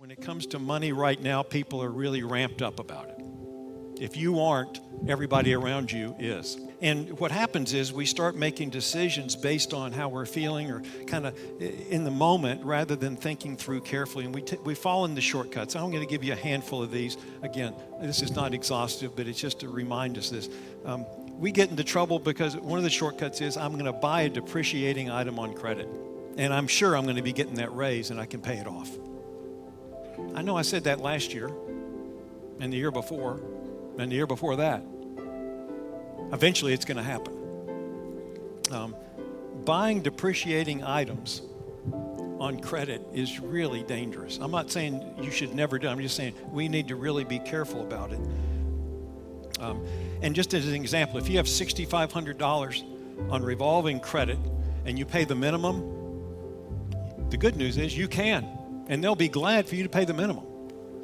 When it comes to money right now, people are really ramped up about it. If you aren't, everybody around you is. And what happens is we start making decisions based on how we're feeling or kind of in the moment rather than thinking through carefully. And we fall into shortcuts. I'm going to give you a handful of these. Again, this is not exhaustive, but it's just to remind us this. We get into trouble because one of the shortcuts is I'm going to buy a depreciating item on credit. And I'm sure I'm going to be getting that raise and I can pay it off. I know I said that last year and the year before and the year before that. Eventually it's going to happen. Buying depreciating items on credit is really dangerous. I'm not saying you should never do it. I'm just saying we need to really be careful about it. And just as an example, if you have $6,500 on revolving credit and you pay the minimum, the good news is you can. And they'll be glad for you to pay the minimum.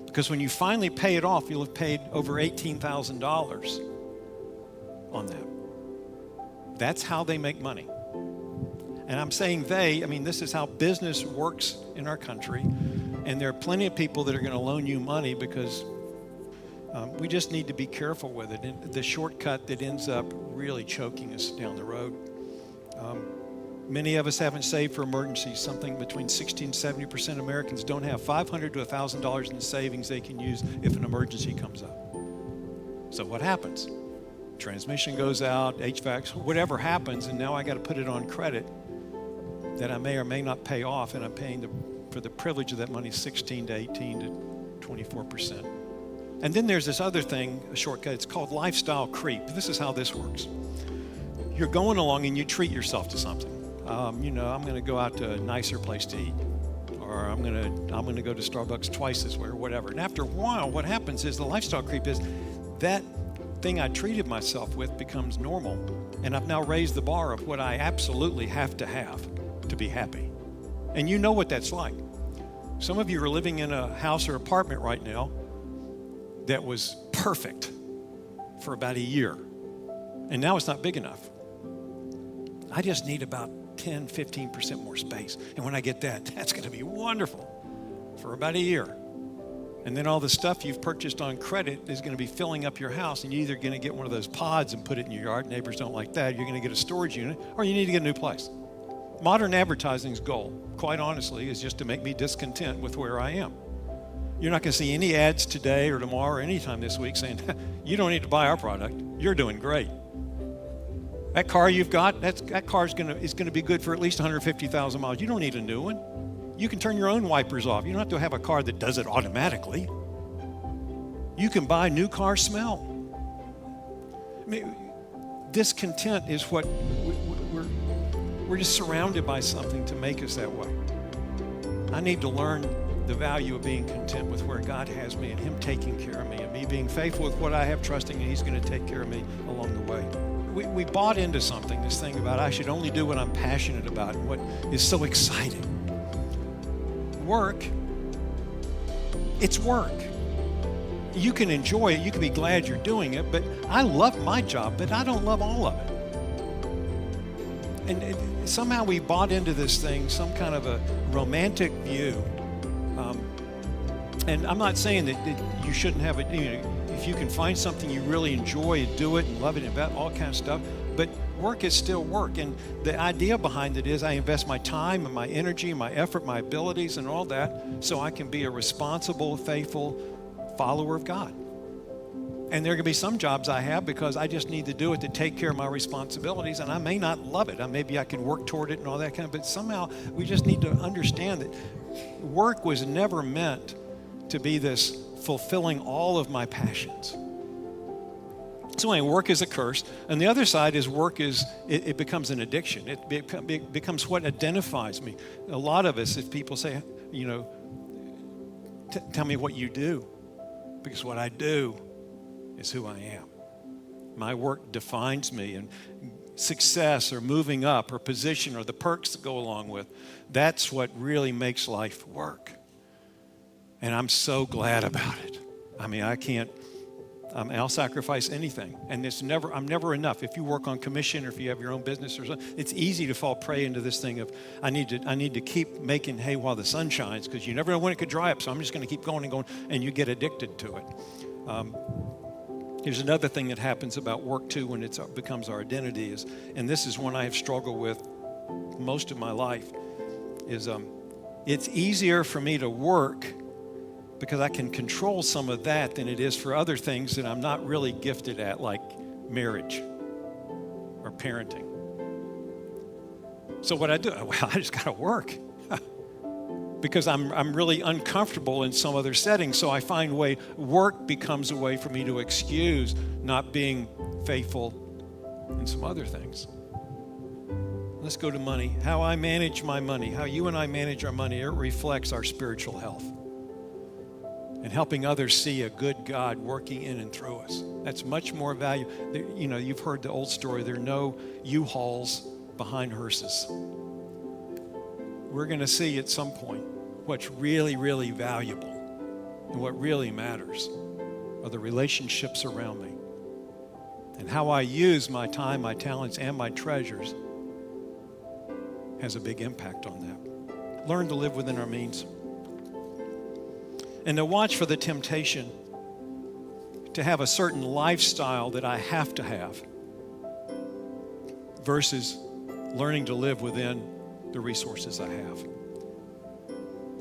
Because when you finally pay it off, you'll have paid over $18,000 on that. That's how they make money. And I'm saying this is how business works in our country. And there are plenty of people that are going to loan you money because we just need to be careful with it. And the shortcut that ends up really choking us down the road. Many of us haven't saved for emergencies. Something between 60 and 70% of Americans don't have $500 to $1,000 in savings they can use if an emergency comes up. So what happens? Transmission goes out, HVAC, whatever happens, and now I got to put it on credit that I may or may not pay off, and I'm paying for the privilege of that money 16 to 18 to 24%. And then there's this other thing, a shortcut. It's called lifestyle creep. This is how this works. You're going along and you treat yourself to something. I'm going to go out to a nicer place to eat, or I'm going to go to Starbucks twice this way, or whatever. And after a while, what happens is the lifestyle creep is that thing I treated myself with becomes normal, and I've now raised the bar of what I absolutely have to be happy. And you know what that's like. Some of you are living in a house or apartment right now that was perfect for about a year, and now it's not big enough. I just need about 10, 15% more space. And when I get that, that's going to be wonderful for about a year. And then all the stuff you've purchased on credit is going to be filling up your house, and you're either going to get one of those pods and put it in your yard. Neighbors don't like that. You're going to get a storage unit, or you need to get a new place. Modern advertising's goal, quite honestly, is just to make me discontent with where I am. You're not going to see any ads today or tomorrow or anytime this week saying, you don't need to buy our product. You're doing great. That car you've got, that car is going to be good for at least 150,000 miles. You don't need a new one. You can turn your own wipers off. You don't have to have a car that does it automatically. You can buy new car smell. I mean, discontent is what we're just surrounded by something to make us that way. I need to learn the value of being content with where God has me and Him taking care of me and me being faithful with what I have, trusting that He's going to take care of me along the way. We bought into something, this thing about I should only do what I'm passionate about and what is so exciting. Work, it's work. You can enjoy it, you can be glad you're doing it, but I love my job, but I don't love all of it. And somehow we bought into this thing, some kind of a romantic view. And I'm not saying that you shouldn't have it, if you can find something you really enjoy and do it and love it and about all kinds of stuff, but work is still work. And the idea behind it is I invest my time and my energy and my effort, my abilities and all that so I can be a responsible, faithful follower of God. And there are going to be some jobs I have because I just need to do it to take care of my responsibilities, and I may not love it. Maybe I can work toward it and all that kind of, but somehow we just need to understand that work was never meant to be this fulfilling all of my passions. So anyway, work is a curse. And the other side is work it becomes an addiction. It becomes what identifies me. A lot of us, if people say, tell me what you do, because what I do is who I am. My work defines me, and success or moving up or position or the perks that go along with, that's what really makes life work. And I'm so glad about it. I mean, I And I'll sacrifice anything. And I'm never enough. If you work on commission or if you have your own business or something, it's easy to fall prey into this thing of, I need to keep making hay while the sun shines, because you never know when it could dry up. So I'm just going to keep going and going, and you get addicted to it. Here's another thing that happens about work too when it becomes our identity and this is one I have struggled with most of my life, is it's easier for me to work because I can control some of that than it is for other things that I'm not really gifted at, like marriage or parenting. So what I do, well, I just got to work because I'm really uncomfortable in some other settings. So I find work becomes a way for me to excuse not being faithful in some other things. Let's go to money. How I manage my money, how you and I manage our money, it reflects our spiritual health. And helping others see a good God working in and through us. That's much more value. You know, you've heard the old story, there are no U-Hauls behind hearses. We're going to see at some point what's really, really valuable and what really matters are the relationships around me. And how I use my time, my talents, and my treasures has a big impact on that. Learn to live within our means. And to watch for the temptation to have a certain lifestyle that I have to have versus learning to live within the resources I have.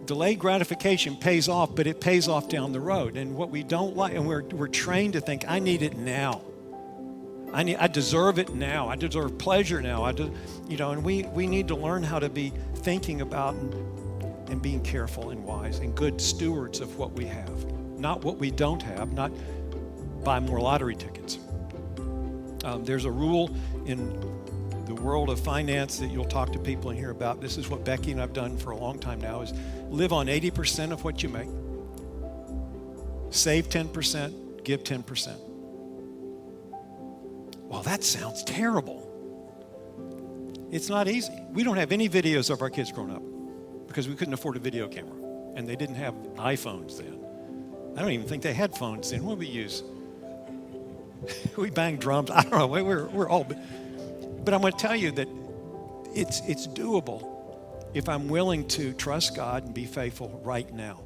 Delayed gratification pays off, but it pays off down the road. And what we don't like, and we're trained to think, I need it now. I deserve it now. I deserve pleasure now. And we need to learn how to be thinking about and being careful and wise and good stewards of what we have. Not what we don't have, not buy more lottery tickets. There's a rule in the world of finance that you'll talk to people and hear about. This is what Becky and I've done for a long time now, is live on 80% of what you make. Save 10%, give 10%. Well, that sounds terrible. It's not easy. We don't have any videos of our kids growing up because we couldn't afford a video camera, and they didn't have iPhones then. I don't even think they had phones then. What did we use? We banged drums. I don't know. We're old. But I'm going to tell you that it's doable if I'm willing to trust God and be faithful right now.